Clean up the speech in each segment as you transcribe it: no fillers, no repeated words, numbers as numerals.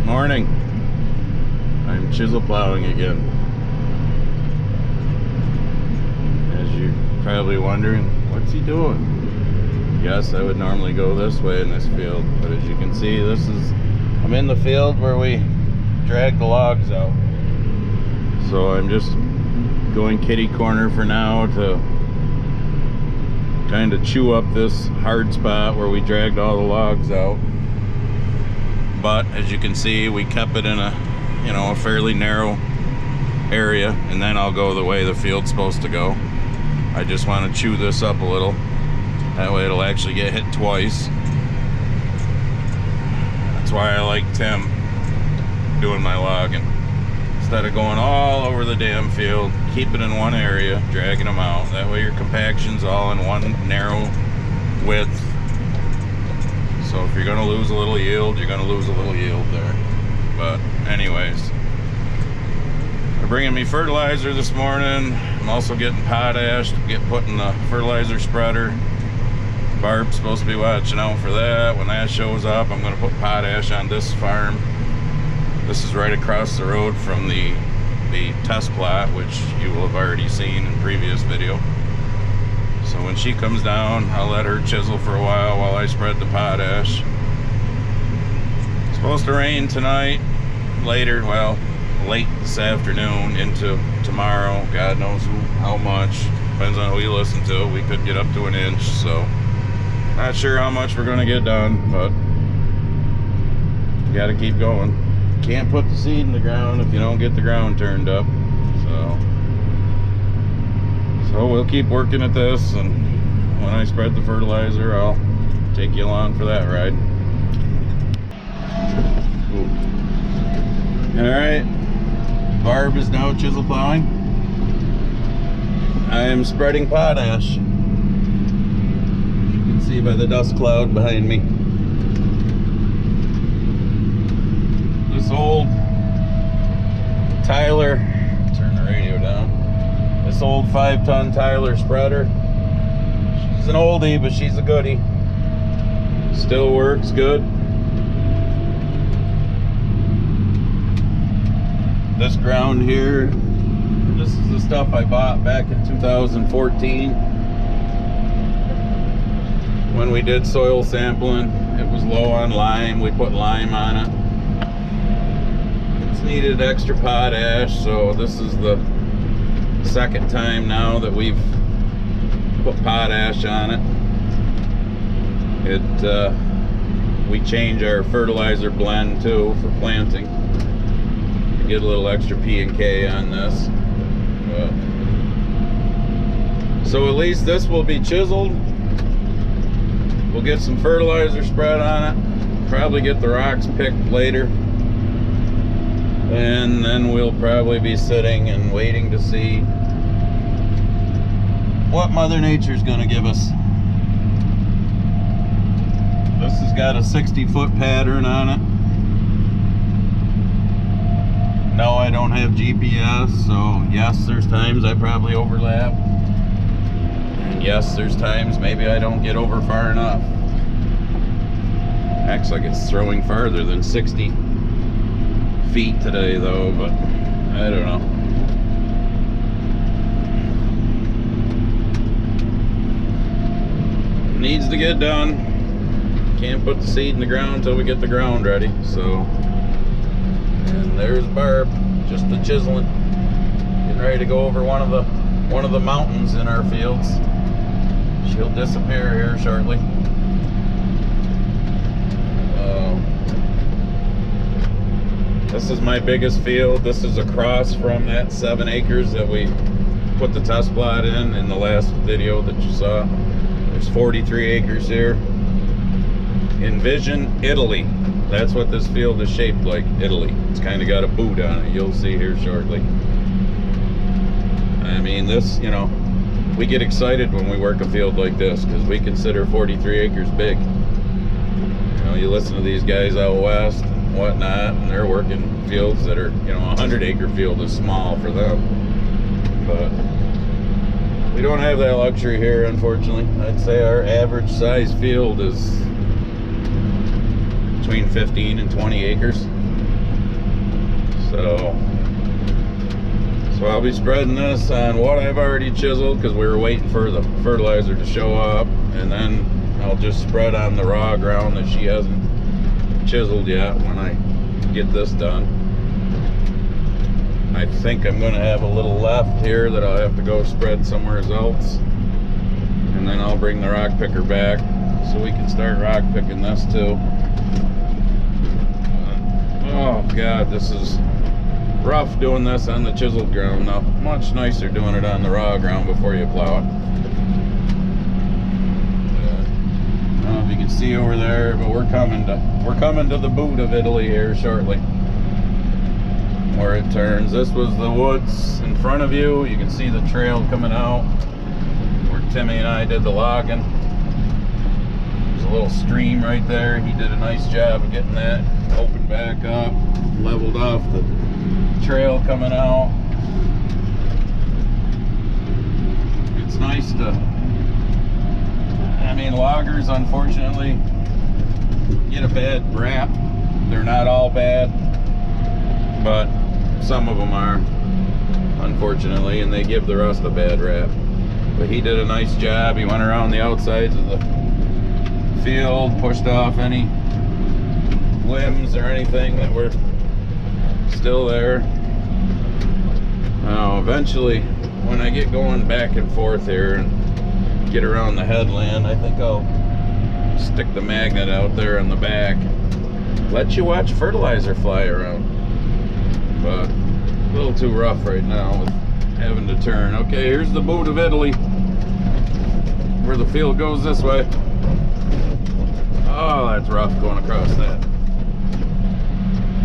Morning. I'm chisel plowing again. As you're probably wondering, what's he doing? Yes, I would normally go this way in this field, but as you can see, I'm in the field where we drag the logs out. So I'm just going kitty corner for now to kind of chew up this hard spot where we dragged all the logs out. But as you can see, we kept it in a fairly narrow area, and then I'll go the way the field's supposed to go. I just want to chew this up a little, that way it'll actually get hit twice. That's why I like Tim doing my logging. Instead of going all over the damn field, keep it in one area, dragging them out. That way your compaction's all in one narrow width. So if you're going to lose a little yield, you're going to lose a little yield there. But anyways, they're bringing me fertilizer this morning. I'm also getting potash to get put in the fertilizer spreader. Barb's supposed to be watching out for that. When that shows up, I'm going to put potash on this farm. This is right across the road from the test plot, which you will have already seen in previous video. So when she comes down, I'll let her chisel for a while I spread the potash. It's supposed to rain tonight, later, well, late this afternoon into tomorrow. God knows how much. Depends on who you listen to. We could get up to an inch, so not sure how much we're going to get done, but you got to keep going. Can't put the seed in the ground if you don't get the ground turned up. So we'll keep working at this, and when I spread the fertilizer, I'll take you along for that ride. Alright, Barb is now chisel plowing. I am spreading potash. You can see by the dust cloud behind me. This old Tyler, turn the radio down. This old 5-ton Tyler spreader. She's an oldie, but she's a goodie. Still works good. This ground here, this is the stuff I bought back in 2014 when we did soil sampling. It was low on lime. We put lime on it. It's needed extra potash, so this is the second time now that we've put potash on it. We change our fertilizer blend too for planting. Get a little extra P and K on this. So at least this will be chiseled. We'll get some fertilizer spread on it. Probably get the rocks picked later. And then we'll probably be sitting and waiting to see what Mother Nature's gonna give us. This has got a 60-foot pattern on it. No, I don't have GPS, so yes, there's times I probably overlap. And yes, there's times maybe I don't get over far enough. Acts like it's throwing farther than 60 feet today though, but I don't know. Needs to get done. Can't put the seed in the ground until we get the ground ready. So, and there's Barb, just the chiseling, getting ready to go over one of the mountains in our fields. She'll disappear here shortly. This is my biggest field. This is across from that 7 acres that we put the test plot in the last video that you saw. There's 43 acres here. Envision Italy. That's what this field is shaped like, Italy. It's kind of got a boot on it. You'll see here shortly. I mean, this, we get excited when we work a field like this because we consider 43 acres big. You listen to these guys out west and whatnot, and they're working fields that are, a 100-acre field is small for them. But we don't have that luxury here, unfortunately. I'd say our average size field is between 15 and 20 acres. So I'll be spreading this on what I've already chiseled because we were waiting for the fertilizer to show up, and then I'll just spread on the raw ground that she hasn't chiseled yet when I get this done. I think I'm going to have a little left here that I'll have to go spread somewhere else, and then I'll bring the rock picker back so we can start rock picking this too. Oh God, this is rough doing this on the chiseled ground. Now, much nicer doing it on the raw ground before you plow it. I don't know if you can see over there, but we're coming to the boot of Italy here shortly, where it turns. This was the woods in front of you. You can see the trail coming out where Timmy and I did the logging. There's a little stream right there. He did a nice job of getting that opened back up, leveled off the trail coming out. It's nice to, I mean, loggers unfortunately get a bad rap. They're not all bad, but some of them are, unfortunately, and they give the rest a bad rap. But he did a nice job. He went around the outsides of the field, pushed off any limbs or anything that were still there. Now eventually, when I get going back and forth here and get around the headland, I think I'll stick the magnet out there in the back, let you watch fertilizer fly around. But a little too rough right now with having to turn. Okay, here's the boot of Italy, where the field goes this way. Oh, that's rough going across that.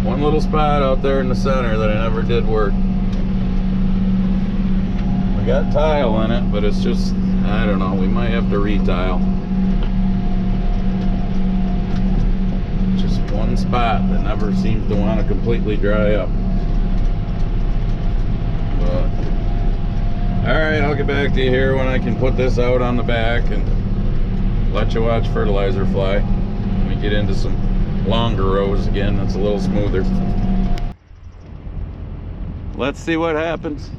One little spot out there in the center that I never did work. We got tile in it, but it's just, I don't know, we might have to retile. Just one spot that never seems to want to completely dry up. But alright, I'll get back to you here when I can put this out on the back and let you watch fertilizer fly. Let me get into some longer rows again. That's a little smoother. Let's see what happens.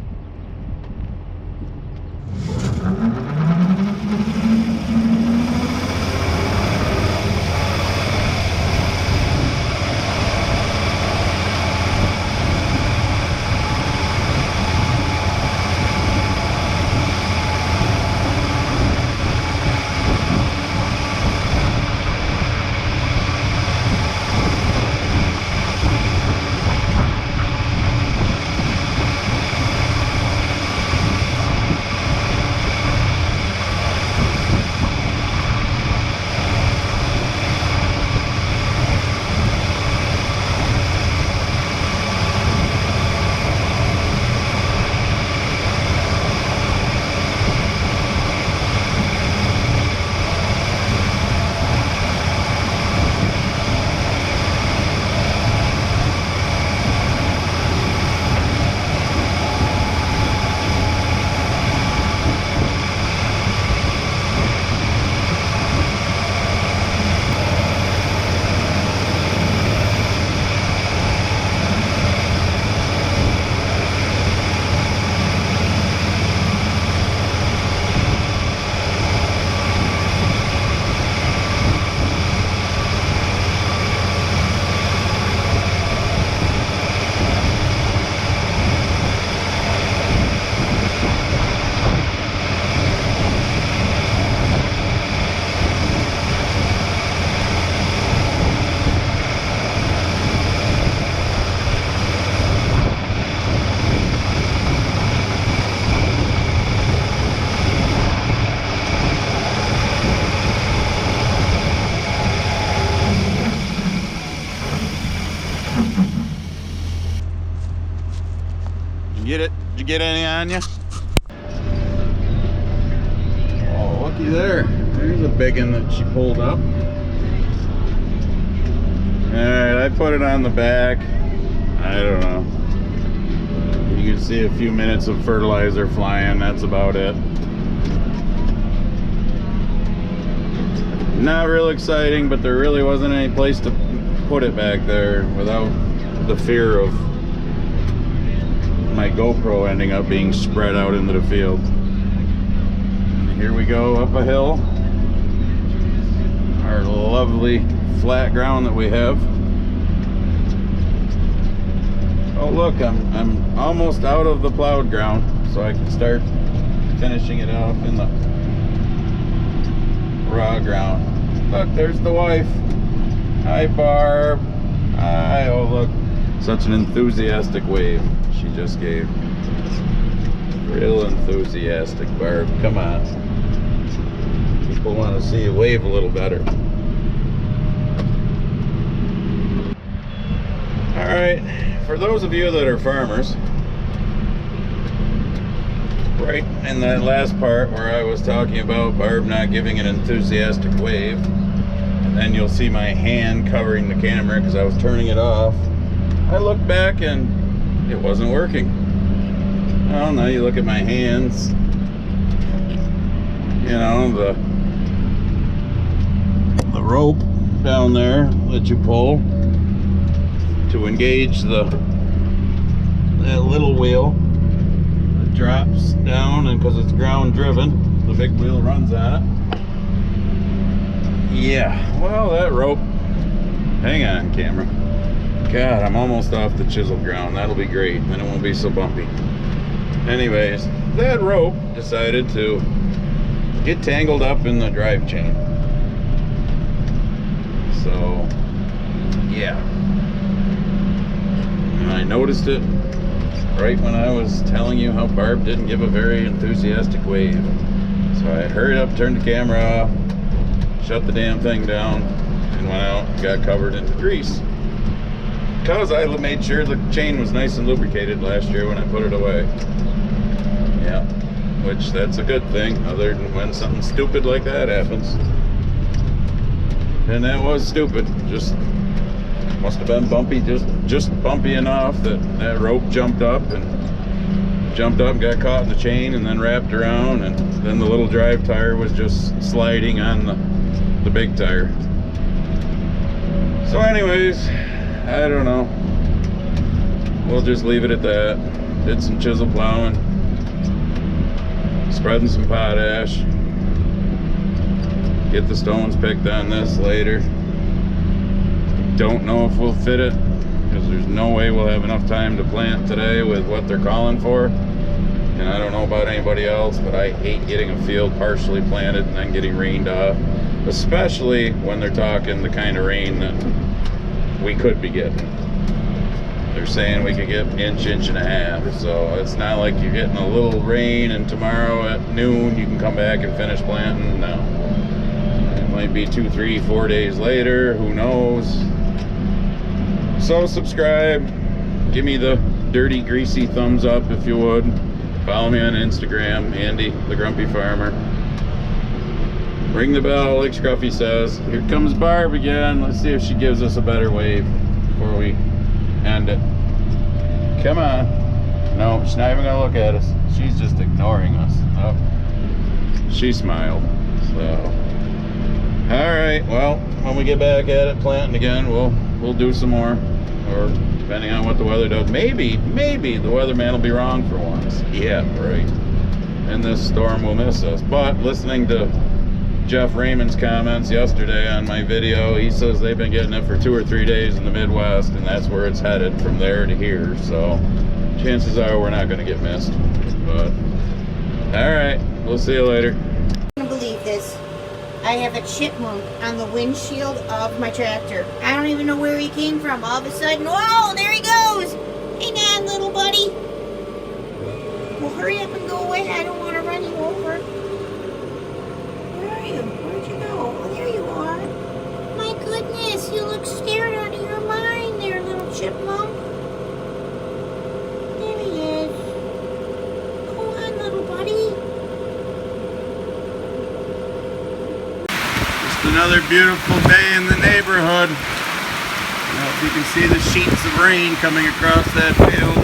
Get it? Did you get any on you? Oh, looky there. There's a big one that she pulled up. Alright, I put it on the back. I don't know. You can see a few minutes of fertilizer flying. That's about it. Not real exciting, but there really wasn't any place to put it back there without the fear of my GoPro ending up being spread out into the field. And here we go up a hill. Our lovely flat ground that we have. Oh look, I'm almost out of the plowed ground, so I can start finishing it off in the raw ground. Look, there's the wife. Hi, Barb. Hi. Oh look, such an enthusiastic wave she just gave. Real enthusiastic, Barb. Come on. People want to see you wave a little better. All right. For those of you that are farmers, right in that last part where I was talking about Barb not giving an enthusiastic wave, and then you'll see my hand covering the camera because I was turning it off, I looked back and it wasn't working. Well, now you look at my hands, you know, the rope down there that you pull to engage that little wheel that drops down, and because it's ground driven, the big wheel runs on it. Yeah, well, that rope, hang on camera, God, I'm almost off the chiseled ground. That'll be great, then it won't be so bumpy. Anyways, that rope decided to get tangled up in the drive chain, so yeah. I noticed it right when I was telling you how Barb didn't give a very enthusiastic wave. So I hurried up, turned the camera off, shut the damn thing down, and went out and got covered in grease. Because I made sure the chain was nice and lubricated last year when I put it away. Yeah, which that's a good thing, other than when something stupid like that happens. And that was stupid. Just must have been bumpy, just bumpy enough that that rope jumped up, got caught in the chain, and then wrapped around, and then the little drive tire was just sliding on the big tire. So anyways, I don't know. We'll just leave it at that. Did some chisel plowing, spreading some potash. Get the stones picked on this later. Don't know if we'll fit it, because there's no way we'll have enough time to plant today with what they're calling for. And I don't know about anybody else, but I hate getting a field partially planted and then getting rained off, especially when they're talking the kind of rain that we could be getting. They're saying we could get inch and a half, so it's not like you're getting a little rain and tomorrow at noon you can come back and finish planting. No, it might be 2, 3, 4 days later, who knows. So subscribe, give me the dirty greasy thumbs up if you would. Follow me on Instagram, Andy the Grumpy Farmer. Ring the bell like Scruffy says. Here comes Barb again. Let's see if she gives us a better wave before we end it. Come on. No, she's not even gonna look at us. She's just ignoring us. Oh, she smiled. So alright, well, when we get back at it planting again, we'll do some more. Or depending on what the weather does, maybe the weatherman will be wrong for once. Yeah, right. And this storm will miss us. But listening to Jeff Raymond's comments yesterday on my video, he says they've been getting it for 2 or 3 days in the Midwest, and that's where it's headed from there to here. So chances are we're not going to get missed. But all right, we'll see you later. I can't believe this. I have a chipmunk on the windshield of my tractor. I don't even know where he came from. All of a sudden, whoa, there he goes. Hang on, little buddy. Well, hurry up and go away. I don't want to run you over. Where are you? Where'd you go? Oh, there you are. My goodness, you look scared out of your mind there, little chipmunk. There he is. Go on, little buddy. Another beautiful day in the neighborhood. Now, if you can see the sheets of rain coming across that field.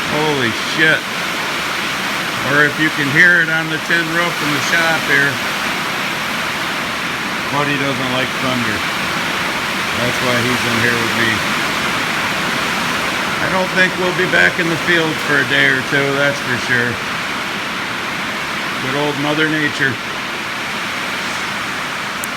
Holy shit. Or if you can hear it on the tin roof in the shop here. Buddy doesn't like thunder. That's why he's in here with me. I don't think we'll be back in the field for a day or two, that's for sure. Good old Mother Nature.